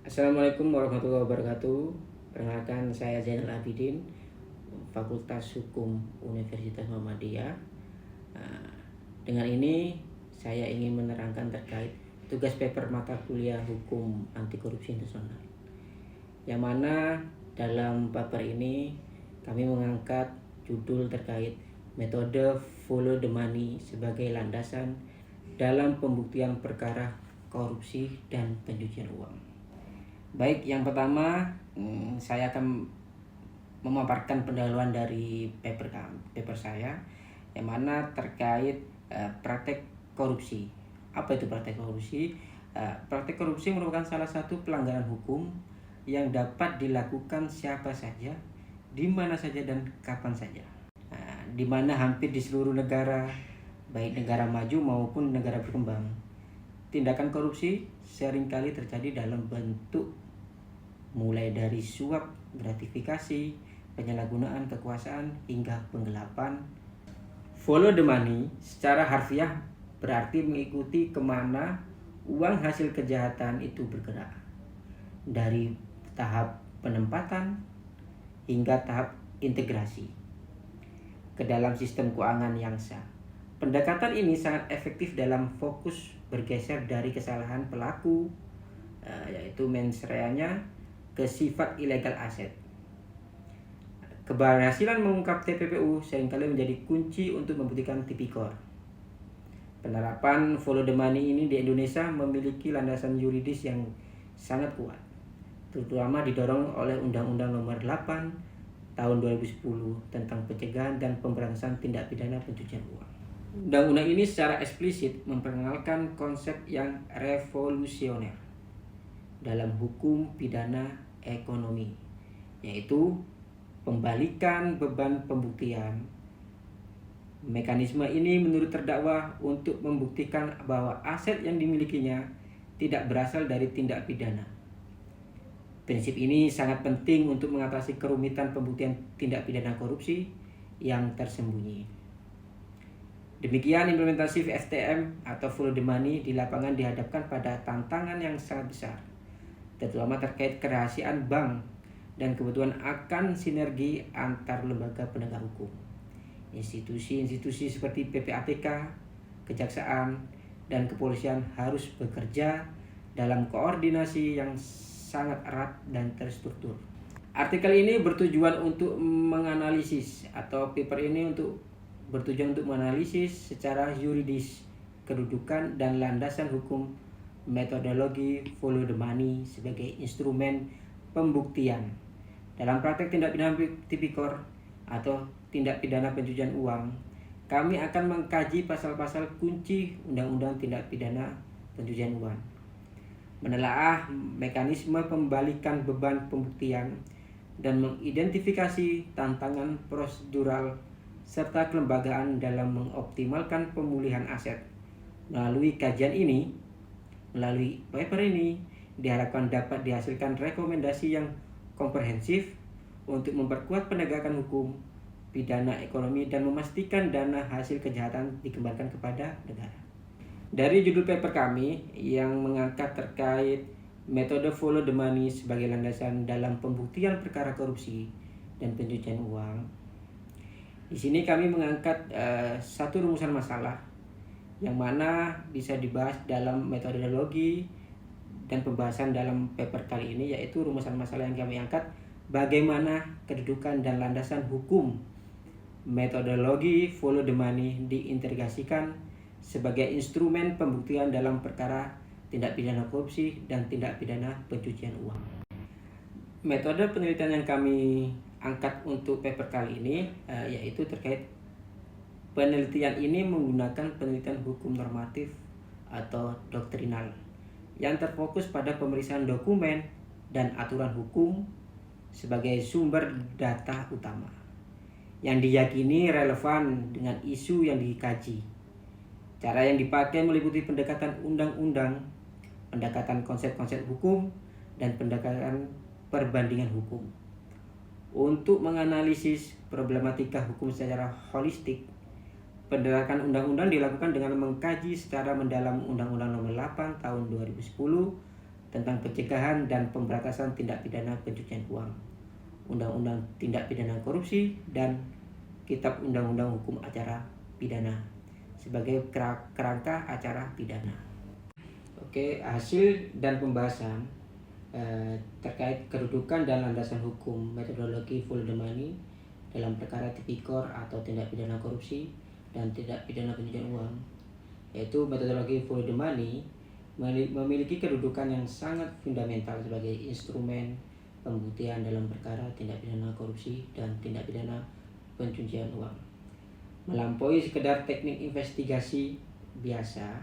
Assalamualaikum warahmatullahi wabarakatuh. Perkenalkan, saya Zainal Abidin, Fakultas Hukum Universitas Muhammadiyah. Nah, dengan ini saya ingin menerangkan terkait tugas paper mata kuliah Hukum Anti Korupsi Internasional. Yang mana dalam paper ini kami mengangkat judul terkait metode follow the money sebagai landasan dalam pembuktian perkara korupsi dan pencucian uang. Baik, yang pertama saya akan memaparkan pendahuluan dari paper saya yang mana terkait praktek korupsi. Apa itu praktek korupsi? Praktek korupsi merupakan salah satu pelanggaran hukum yang dapat dilakukan siapa saja, di mana saja dan kapan saja. Di mana hampir di seluruh negara, baik negara maju maupun negara berkembang, tindakan korupsi seringkali terjadi dalam bentuk mulai dari suap, gratifikasi, penyalahgunaan kekuasaan, hingga penggelapan. Follow the money secara harfiah berarti mengikuti kemana uang hasil kejahatan itu bergerak, dari tahap penempatan hingga tahap integrasi ke dalam sistem keuangan yang sah. Pendekatan ini sangat efektif dalam fokus bergeser dari kesalahan pelaku, yaitu mens rea-nya, ke sifat ilegal aset. Keberhasilan mengungkap TPPU seringkali menjadi kunci untuk membuktikan tipikor. Penerapan follow the money ini di Indonesia memiliki landasan yuridis yang sangat kuat, terutama didorong oleh Undang-Undang Nomor 8 Tahun 2010 tentang pencegahan dan pemberantasan tindak pidana pencucian uang. Undang-undang ini secara eksplisit memperkenalkan konsep yang revolusioner dalam hukum pidana ekonomi, yaitu pembalikan beban pembuktian. Mekanisme ini menurut terdakwa untuk membuktikan bahwa aset yang dimilikinya tidak berasal dari tindak pidana. Prinsip ini sangat penting untuk mengatasi kerumitan pembuktian tindak pidana korupsi yang tersembunyi. Demikian implementasi FTM atau follow the money di lapangan dihadapkan pada tantangan yang sangat besar, terutama terkait kerahasiaan bank dan kebutuhan akan sinergi antar lembaga penegak hukum. Institusi-institusi seperti PPATK, Kejaksaan, dan Kepolisian harus bekerja dalam koordinasi yang sangat erat dan terstruktur. Artikel ini bertujuan untuk menganalisis, atau paper ini bertujuan untuk menganalisis secara yuridis kedudukan dan landasan hukum metodologi follow the money sebagai instrumen pembuktian dalam praktek tindak pidana tipikor atau tindak pidana pencucian uang. Kami akan mengkaji pasal-pasal kunci Undang-Undang Tindak Pidana Pencucian Uang, menelaah mekanisme pembalikan beban pembuktian, dan mengidentifikasi tantangan prosedural serta kelembagaan dalam mengoptimalkan pemulihan aset. Melalui paper ini diharapkan dapat dihasilkan rekomendasi yang komprehensif untuk memperkuat penegakan hukum pidana ekonomi dan memastikan dana hasil kejahatan dikembalikan kepada negara. Dari judul paper kami yang mengangkat terkait metode follow the money sebagai landasan dalam pembuktian perkara korupsi dan pencucian uang, di sini kami mengangkat satu rumusan masalah yang mana bisa dibahas dalam metodologi dan pembahasan dalam paper kali ini, yaitu rumusan masalah yang kami angkat bagaimana kedudukan dan landasan hukum metodologi follow the money diintegrasikan sebagai instrumen pembuktian dalam perkara tindak pidana korupsi dan tindak pidana pencucian uang. Metode penelitian yang kami angkat untuk paper kali ini yaitu terkait penelitian ini menggunakan penelitian hukum normatif atau doktrinal yang terfokus pada pemeriksaan dokumen dan aturan hukum sebagai sumber data utama yang diyakini relevan dengan isu yang dikaji. Cara yang dipakai meliputi pendekatan undang-undang, pendekatan konsep-konsep hukum, dan pendekatan perbandingan hukum. Untuk menganalisis problematika hukum secara holistik, penerapan undang-undang dilakukan dengan mengkaji secara mendalam Undang-Undang Nomor 8 Tahun 2010 tentang pencegahan dan pemberantasan tindak pidana pencucian uang, Undang-Undang Tindak Pidana Korupsi, dan Kitab Undang-Undang Hukum Acara Pidana sebagai kerangka acara pidana. Oke, hasil dan pembahasan terkait kedudukan dan landasan hukum metodologi follow the money dalam perkara tipikor atau tindak pidana korupsi dan tindak pidana pencucian uang, yaitu metodologi follow the money memiliki kedudukan yang sangat fundamental sebagai instrumen pembuktian dalam perkara tindak pidana korupsi dan tindak pidana pencucian uang. Melampaui sekedar teknik investigasi biasa,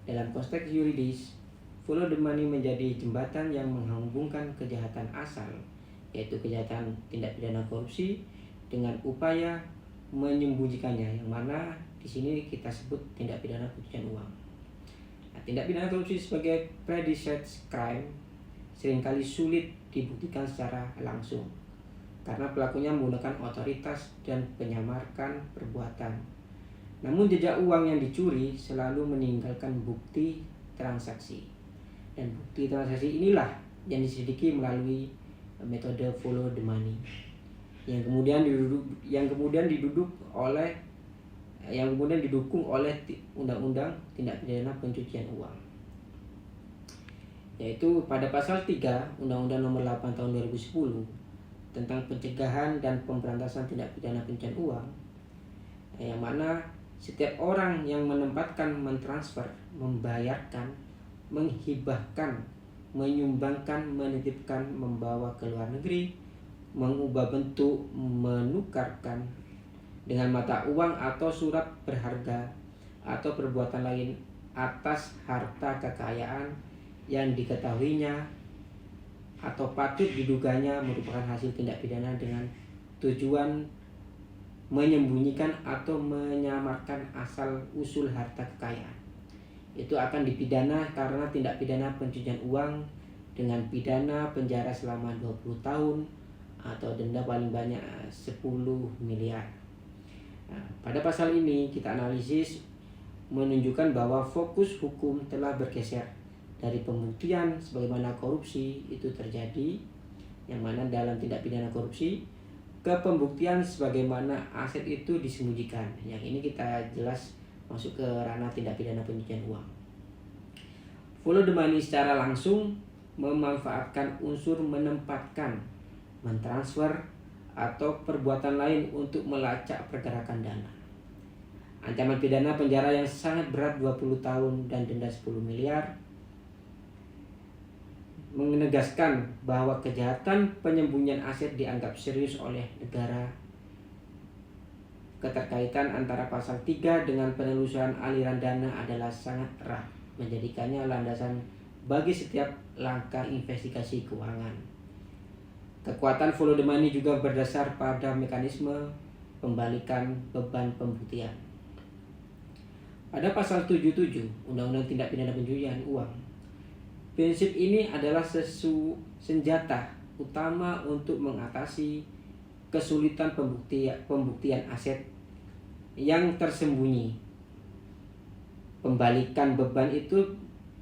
dalam konteks yuridis, follow the money menjadi jembatan yang menghubungkan kejahatan asal, yaitu kejahatan tindak pidana korupsi, dengan upaya menyembunyikannya, yang mana di sini kita sebut tindak pidana pencucian uang. Tindak pidana korupsi sebagai predicate crime seringkali sulit dibuktikan secara langsung karena pelakunya menggunakan otoritas dan menyamarkan perbuatan. Namun jejak uang yang dicuri selalu meninggalkan bukti transaksi, dan bukti transaksi inilah yang diselidiki melalui metode follow the money yang kemudian didukung oleh Undang-Undang Tindak Pidana Pencucian Uang, yaitu pada pasal 3 Undang-Undang Nomor 8 Tahun 2010 tentang pencegahan dan pemberantasan tindak pidana pencucian uang, yang mana setiap orang yang menempatkan, mentransfer, membayarkan, menghibahkan, menyumbangkan, menitipkan, membawa ke luar negeri, mengubah bentuk, menukarkan dengan mata uang atau surat berharga atau perbuatan lain atas harta kekayaan yang diketahuinya atau patut diduganya merupakan hasil tindak pidana dengan tujuan menyembunyikan atau menyamarkan asal usul harta kekayaan, itu akan dipidana karena tindak pidana pencucian uang dengan pidana penjara selama 20 tahun atau denda paling banyak 10 miliar. Nah, pada pasal ini kita analisis menunjukkan bahwa fokus hukum telah bergeser dari pembuktian sebagaimana korupsi itu terjadi, yang mana dalam tindak pidana korupsi, ke pembuktian sebagaimana aset itu disembunyikan. Yang ini kita jelas masuk ke ranah tindak pidana pencucian uang. Follow the money secara langsung memanfaatkan unsur menempatkan, mentransfer, atau perbuatan lain untuk melacak pergerakan dana. Ancaman pidana penjara yang sangat berat 20 tahun dan denda 10 miliar menegaskan bahwa kejahatan penyembunyian aset dianggap serius oleh negara. Keterkaitan antara pasal 3 dengan penelusuran aliran dana adalah sangat erat, menjadikannya landasan bagi setiap langkah investigasi keuangan. Kekuatan follow the money juga berdasar pada mekanisme pembalikan beban pembuktian. Pada pasal 77 Undang-Undang Tindak Pidana Pencucian Uang, prinsip ini adalah senjata utama untuk mengatasi kesulitan pembuktian aset yang tersembunyi. Pembalikan beban itu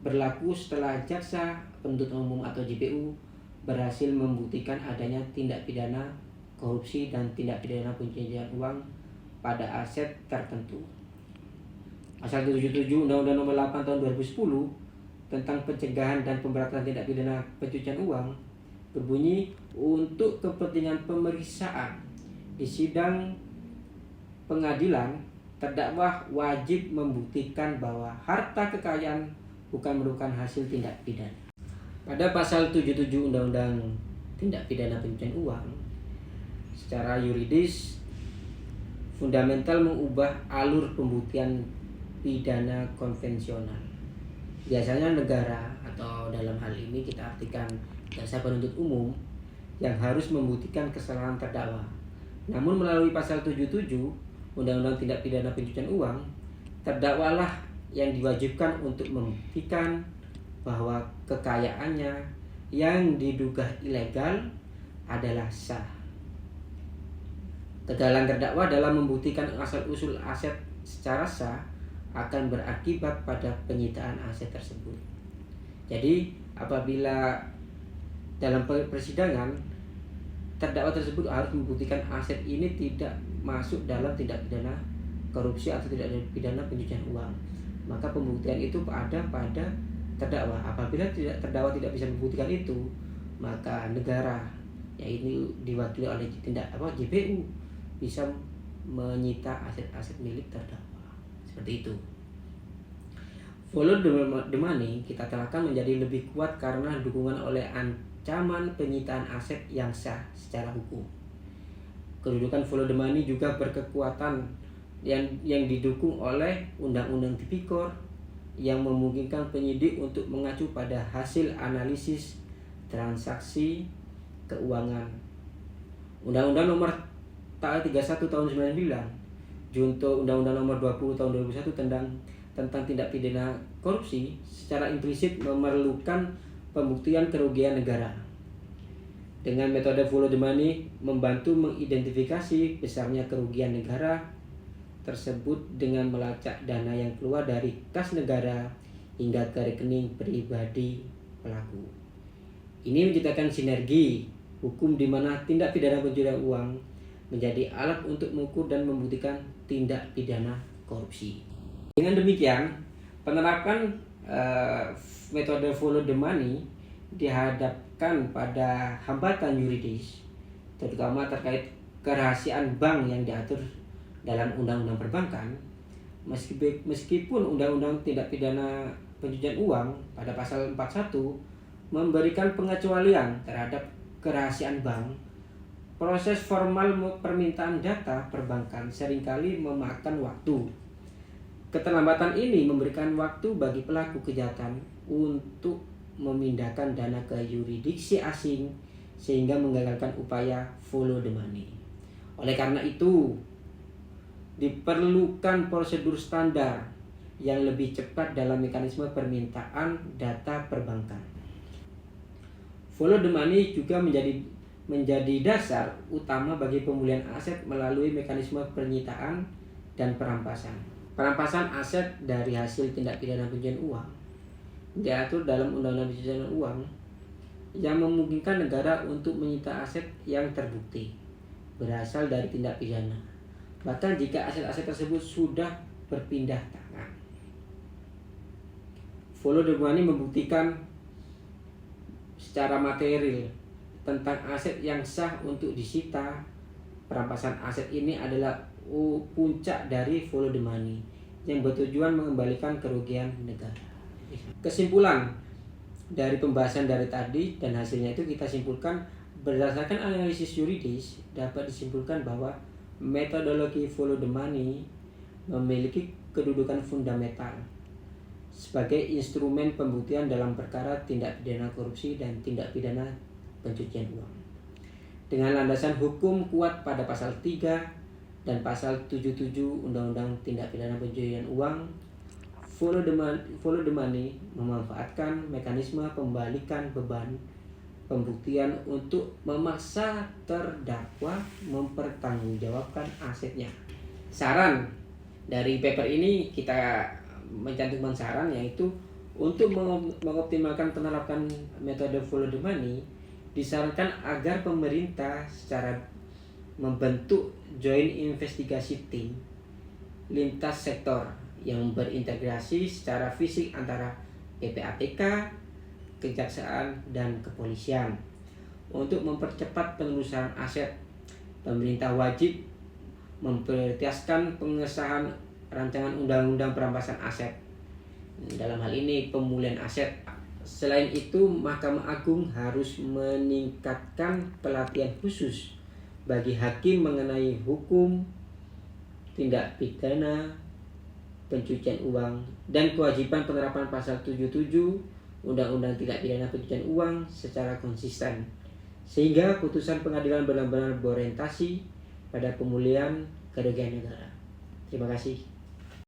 berlaku setelah jaksa penuntut umum atau JPU berhasil membuktikan adanya tindak pidana korupsi dan tindak pidana pencucian uang pada aset tertentu. Pasal 77 Undang-Undang Nomor 8 Tahun 2010 tentang pencegahan dan pemberantasan tindak pidana pencucian uang berbunyi, untuk kepentingan pemeriksaan di sidang pengadilan, terdakwa wajib membuktikan bahwa harta kekayaan bukan merupakan hasil tindak pidana. Pada pasal 77 Undang-Undang Tindak Pidana Pencucian Uang, secara yuridis fundamental mengubah alur pembuktian pidana konvensional. Biasanya negara, atau dalam hal ini kita artikan jaksa penuntut umum, yang harus membuktikan kesalahan terdakwa. Namun melalui pasal 77 Undang-Undang Tindak Pidana Pencucian Uang, terdakwalah yang diwajibkan untuk membuktikan bahwa kekayaannya yang diduga ilegal adalah sah. Kegagalan terdakwa dalam membuktikan asal-usul aset secara sah akan berakibat pada penyitaan aset tersebut. Jadi apabila dalam persidangan terdakwa tersebut harus membuktikan aset ini tidak masuk dalam tindak pidana korupsi atau tidak ada pidana pencucian uang, maka pembuktian itu ada pada terdakwa. Apabila terdakwa tidak bisa membuktikan itu, maka negara, yaitu diwakili oleh JPU, bisa menyita aset-aset milik terdakwa. Seperti itu. Follow the money kita terapkan menjadi lebih kuat karena dukungan oleh ancaman penyitaan aset yang sah secara hukum. Kedudukan follow the money juga berkekuatan yang didukung oleh Undang-Undang Tipikor yang memungkinkan penyidik untuk mengacu pada hasil analisis transaksi keuangan. Undang-Undang Nomor 31 Tahun 99, junto Undang-Undang Nomor 20 Tahun 2001 tentang tindak pidana korupsi secara implisit memerlukan pembuktian kerugian negara. Dengan metode follow the money membantu mengidentifikasi besarnya kerugian negara tersebut dengan melacak dana yang keluar dari kas negara hingga ke rekening pribadi pelaku. Ini menciptakan sinergi hukum di mana tindak pidana pencucian uang menjadi alat untuk mengukur dan membuktikan tindak pidana korupsi. Dengan demikian, penerapan metode follow the money dihadapkan pada hambatan yuridis, terutama terkait kerahasiaan bank yang diatur dalam Undang-Undang Perbankan. Meskipun Undang-Undang Tindak Pidana Pencucian Uang pada pasal 41 memberikan pengecualian terhadap kerahasiaan bank, proses formal permintaan data perbankan seringkali memakan waktu. Keterlambatan ini memberikan waktu bagi pelaku kejahatan untuk memindahkan dana ke yurisdiksi asing sehingga menggagalkan upaya follow the money. Oleh karena itu, diperlukan prosedur standar yang lebih cepat dalam mekanisme permintaan data perbankan. Follow the money juga menjadi dasar utama bagi pemulihan aset melalui mekanisme penyitaan dan perampasan. Perampasan aset dari hasil tindak pidana pencucian uang diatur dalam Undang-Undang Pencucian Uang yang memungkinkan negara untuk menyita aset yang terbukti berasal dari tindak pidana, bahkan jika aset-aset tersebut sudah berpindah tangan. Follow the money membuktikan secara material tentang aset yang sah untuk disita. Perampasan aset ini adalah puncak dari follow the money yang bertujuan mengembalikan kerugian negara. Kesimpulan dari pembahasan dari tadi dan hasilnya itu kita simpulkan berdasarkan analisis yuridis dapat disimpulkan bahwa metodologi follow the money memiliki kedudukan fundamental sebagai instrumen pembuktian dalam perkara tindak pidana korupsi dan tindak pidana pencucian uang. Dengan landasan hukum kuat pada pasal 3 dan pasal 77 Undang-Undang Tindak Pidana Pencucian Uang, follow the money memanfaatkan mekanisme pembalikan beban pembuktian untuk memaksa terdakwa mempertanggungjawabkan asetnya. Saran dari paper ini kita mencantumkan saran yaitu untuk mengoptimalkan penerapan metode follow the money disarankan agar pemerintah secara membentuk joint investigasi team lintas sektor yang berintegrasi secara fisik antara PPATK, Kejaksaan, dan Kepolisian. Untuk mempercepat penelusuran aset, pemerintah wajib memprioritaskan pengesahan rancangan undang-undang perampasan aset. Dalam hal ini pemulihan aset. Selain itu, Mahkamah Agung harus meningkatkan pelatihan khusus bagi hakim mengenai hukum tindak pidana pencucian uang dan kewajiban penerapan pasal 77 Undang-Undang Tindak Pidana Pencucian Uang secara konsisten sehingga putusan pengadilan benar-benar berorientasi pada pemulihan kerugian negara. Terima kasih.